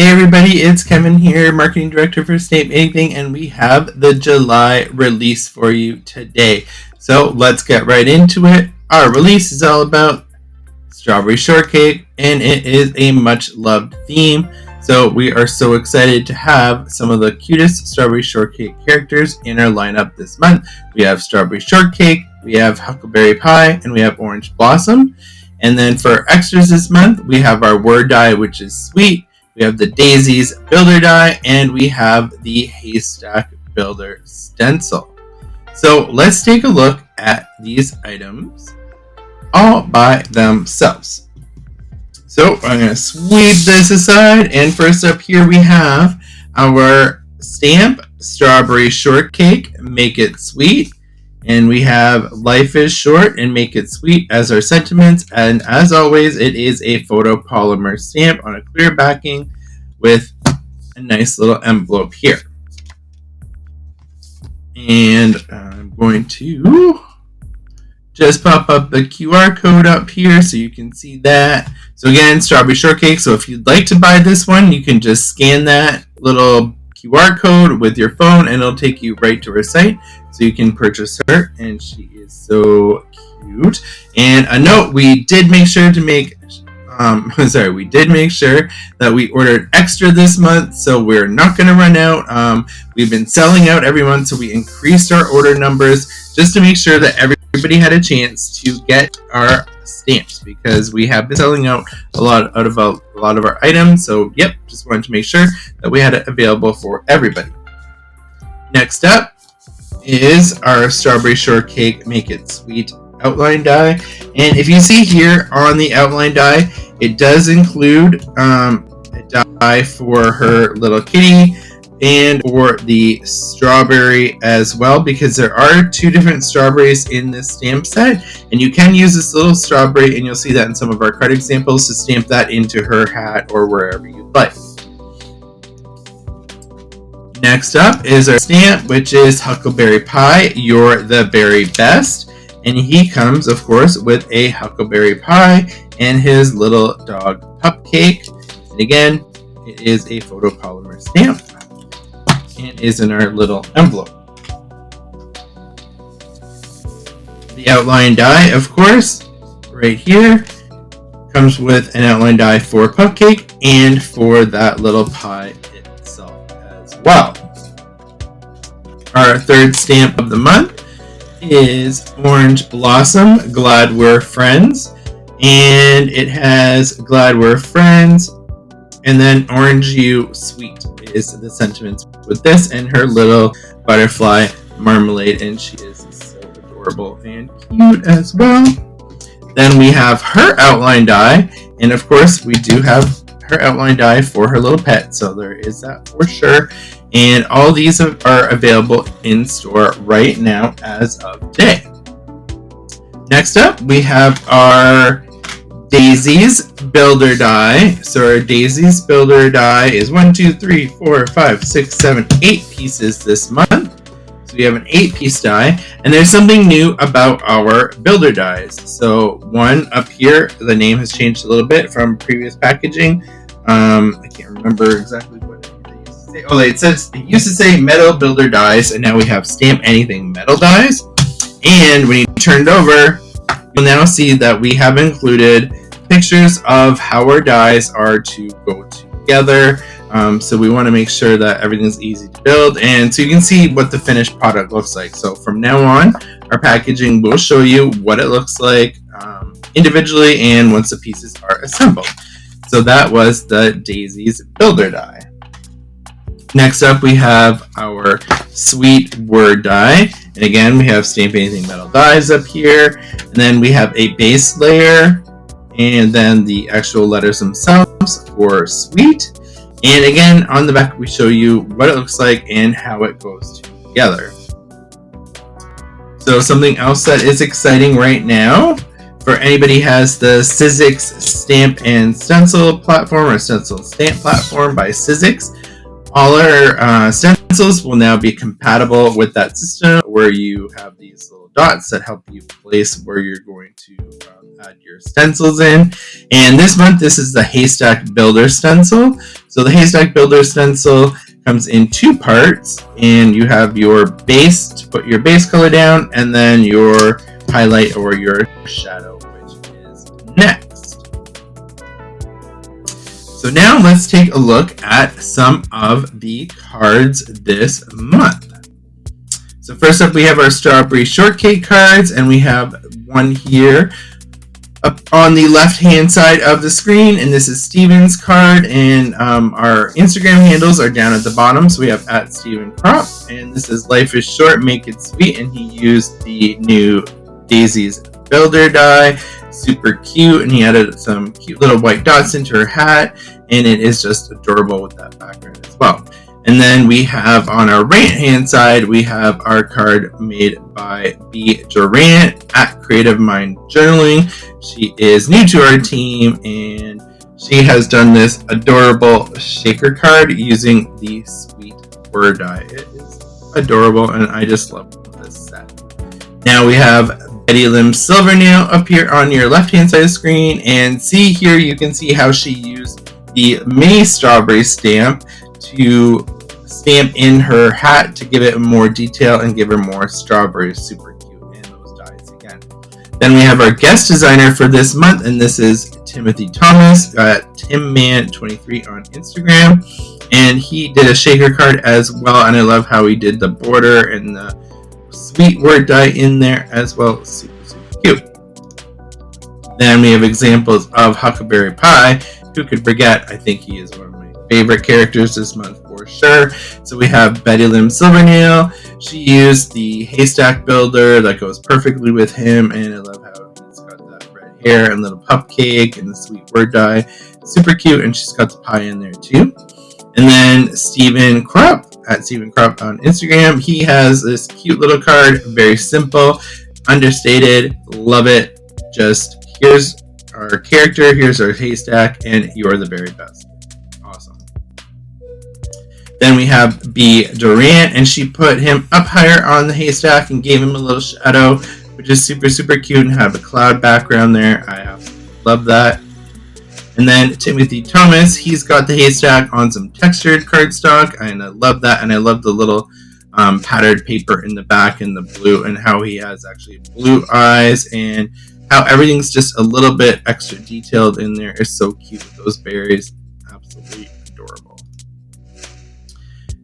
Hey everybody, it's Kevin here, Marketing Director for Stamp Anything, and we have the July release for you today. So let's get right into it. Our release is all about strawberry shortcake, and it is a much loved theme. So we are so excited to have some of the cutest strawberry shortcake characters in our lineup this month. We have strawberry shortcake, we have huckleberry pie, and we have orange blossom. And then for extras this month, we have our word die, which is sweet. We have the Daisies Builder Die, and we have the Haystack Builder Stencil. So let's take a look at these items all by themselves. So I'm going to sweep this aside, and first up here we have our stamp Strawberry Shortcake, Make It Sweet. And we have Life is Short and Make It Sweet as our sentiments. And as always, it is a photopolymer stamp on a clear backing with a nice little envelope here. And I'm going to just pop up the QR code up here so you can see that. So again, Strawberry Shortcake. So if you'd like to buy this one, you can just scan that little QR code with your phone and it'll take you right to her site so you can purchase her, and she is so cute. And a note, we did make sure that we ordered extra this month, so we're not going to run out. We've been selling out every month, so we increased our order numbers just to make sure that everybody had a chance to get our stamps, because we have been selling out a lot of our items. So yep, just wanted to make sure that we had it available for everybody. Next up is our Strawberry Shortcake Make It Sweet outline die, and if you see here on the outline die, it does include a die for her little kitty and for the strawberry as well, because there are two different strawberries in this stamp set, and you can use this little strawberry, and you'll see that in some of our card examples, to stamp that into her hat or wherever you'd like. Next up is our stamp, which is Huckleberry Pie, You're the Very Best. And he comes, of course, with a huckleberry pie and his little dog Pupcake. And again, it is a photopolymer stamp and is in our little envelope. The outline die, of course, right here, comes with an outline die for Pupcake and for that little pie itself as well. Our third stamp of the month is Orange Blossom, Glad We're Friends, and it has Glad We're Friends, and then Orange You Sweet is the sentiments with this, and her little butterfly marmalade, and she is so adorable and cute as well. Then we have her outline die, and of course we do have her outline die for her little pet, so there is that for sure. And all these are available in store right now as of today. Next up, we have our Daisies Builder Die. So our Daisies Builder Die is 8 pieces this month. So we have an 8-piece die. And there's something new about our Builder Dies. So one up here, the name has changed a little bit from previous packaging. I can't remember exactly what it used to say Metal Builder Dies, and now we have Stamp Anything Metal Dies. And when you turn it over, you'll now see that we have included pictures of how our dies are to go together. So we want to make sure that everything's easy to build, and so you can see what the finished product looks like. So from now on, our packaging will show you what it looks like individually and once the pieces are assembled. So that was the Daisies Builder Die. Next up, we have our Sweet Word Die. And again, we have Stamp Anything Metal Dies up here. And then we have a base layer. And then the actual letters themselves for Sweet. And again, on the back, we show you what it looks like and how it goes together. So something else that is exciting right now, for anybody who has the Sizzix Stamp and Stencil platform, or Stencil Stamp platform by Sizzix, All our stencils will now be compatible with that system, where you have these little dots that help you place where you're going to add your stencils in. And this month, this is the Haystack Builder stencil. So the Haystack Builder stencil comes in two parts, and you have your base to put your base color down, and then your highlight or your shadow, which is next. So now let's take a look at some of the cards this month. So first up, we have our Strawberry Shortcake cards, and we have one here up on the left-hand side of the screen, and this is Steven's card, and our Instagram handles are down at the bottom. So we have at Steven Crop, and this is Life is Short, Make It Sweet, and he used the new Daisy's Builder die. Super cute, and he added some cute little white dots into her hat, and it is just adorable with that background as well. And then we have on our right hand side, we have our card made by B. Durant at Creative Mind Journaling. She is new to our team, and she has done this adorable shaker card using the Sweet Word die. It is adorable, and I just love this set. Now we have Betty Lim Silvernail up here on your left hand side of the screen, and see here you can see how she used the mini strawberry stamp to stamp in her hat to give it more detail and give her more strawberries. Super cute, and those dies again. Then we have our guest designer for this month, and this is Timothy Thomas at TimMan23 on Instagram, and he did a shaker card as well, and I love how he did the border and the Sweet Word die in there as well. Super cute. Then we have examples of Huckleberry Pie. Who could forget? I think he is one of my favorite characters this month for sure. So we have Betty Lim Silvernail. She used the Haystack Builder that goes perfectly with him, and I love how he's got that red hair and little cupcake and the Sweet Word die. Super cute, and she's got the pie in there too. And then Steven Crop at Steven Crop on Instagram. He has this cute little card, very simple, understated, love it. Just here's our character, here's our haystack, and you're the very best. Awesome. Then we have B. Durant, and she put him up higher on the haystack and gave him a little shadow, which is super cute, and have a cloud background there. I absolutely love that. And then Timothy Thomas, he's got the haystack on some textured cardstock, and I love that. And I love the little patterned paper in the back and the blue, and how he has actually blue eyes, and how everything's just a little bit extra detailed in there. It's so cute with those berries. Absolutely adorable.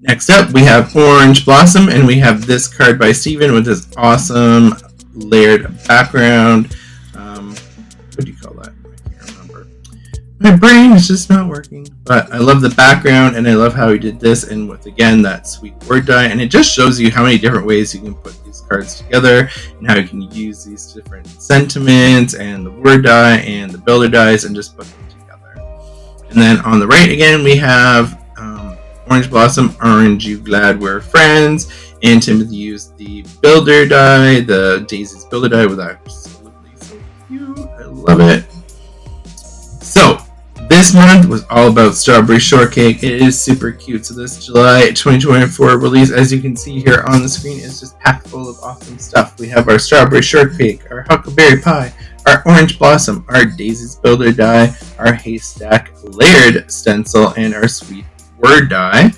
Next up, we have Orange Blossom, and we have this card by Steven with this awesome layered background. What do you call that? My brain is just not working. But I love the background, and I love how he did this, and with, again, that Sweet Word die. And it just shows you how many different ways you can put these cards together, and how you can use these different sentiments, and the word die, and the builder dies, and just put them together. And then on the right, again, we have Orange Blossom, Aren't You Glad We're Friends? And Timothy used the builder die, the Daisy's Builder die, with absolutely so cute. I love it. So, this month was all about Strawberry Shortcake. It is super cute. So this July 2024 release, as you can see here on the screen, is just packed full of awesome stuff. We have our Strawberry Shortcake, our Huckleberry Pie, our Orange Blossom, our Daisy's Builder die, our Haystack Layered Stencil, and our Sweet Word die.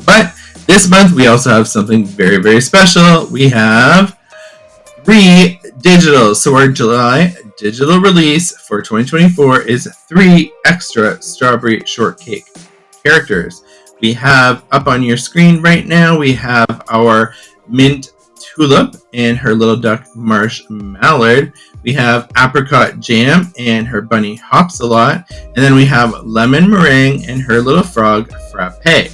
But this month we also have something very special. We have 3 digital. So our July digital release for 2024 is 3 extra Strawberry Shortcake characters. We have up on your screen right now, we have our Mint Tulip and her little duck Marsh Mallard. We have Apricot Jam and her bunny Hops-a-Lot. And then we have Lemon Meringue and her little frog Frappe.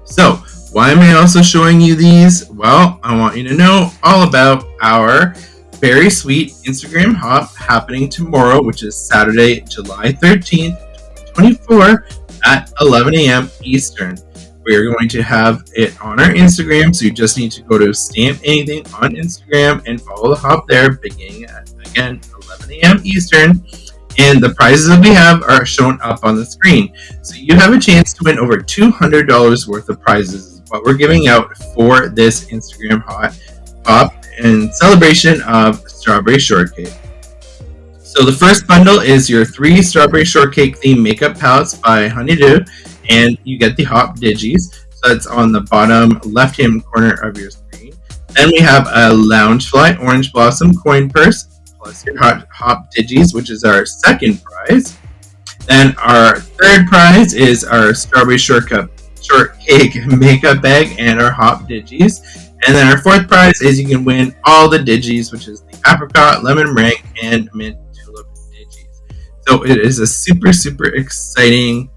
So, why am I also showing you these? Well, I want you to know all about our very sweet Instagram hop happening tomorrow, which is Saturday, July 13th, 2024 at 11 a.m. Eastern. We are going to have it on our Instagram, so you just need to go to Stamp Anything on Instagram and follow the hop there, beginning at, again, 11 a.m. Eastern. And the prizes that we have are shown up on the screen. So you have a chance to win over $200 worth of prizes, what we're giving out for this Instagram hop in celebration of strawberry shortcake. So the first bundle is your 3 strawberry shortcake themed makeup palettes by Honeydew, and you get the hop digis. So that's on the bottom left hand corner of your screen. Then we have a Loungefly Orange Blossom coin purse plus your hop digis, which is our second prize. Then our third prize is our strawberry shortcake makeup bag and our hop digis. And then our fourth prize is you can win all the digis, which is the apricot, lemon meringue, and mint tulip digis. So it is a super, super exciting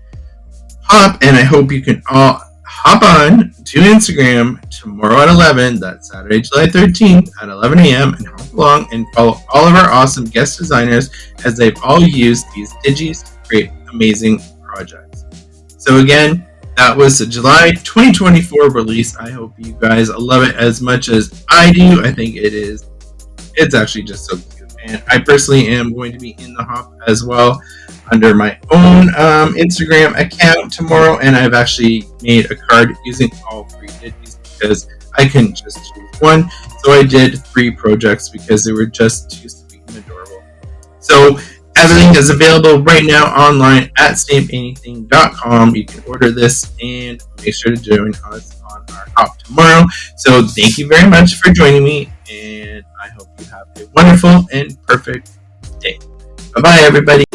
hop, and I hope you can all hop on to Instagram tomorrow at 11, that's Saturday, July 13th at 11 a.m. and hop along and follow all of our awesome guest designers as they've all used these digis to create amazing projects. So again, that was the July 2024 release. I hope you guys love it as much as I do. I think it's actually just so cute. And I personally am going to be in the hop as well under my own Instagram account tomorrow, and I've actually made a card using all 3 digis because I couldn't just choose one. So I did 3 projects because they were just too sweet and adorable. So everything is available right now online at stampanything.com. You can order this and make sure to join us on our hop tomorrow. So thank you very much for joining me, and I hope you have a wonderful and perfect day. Bye-bye, everybody.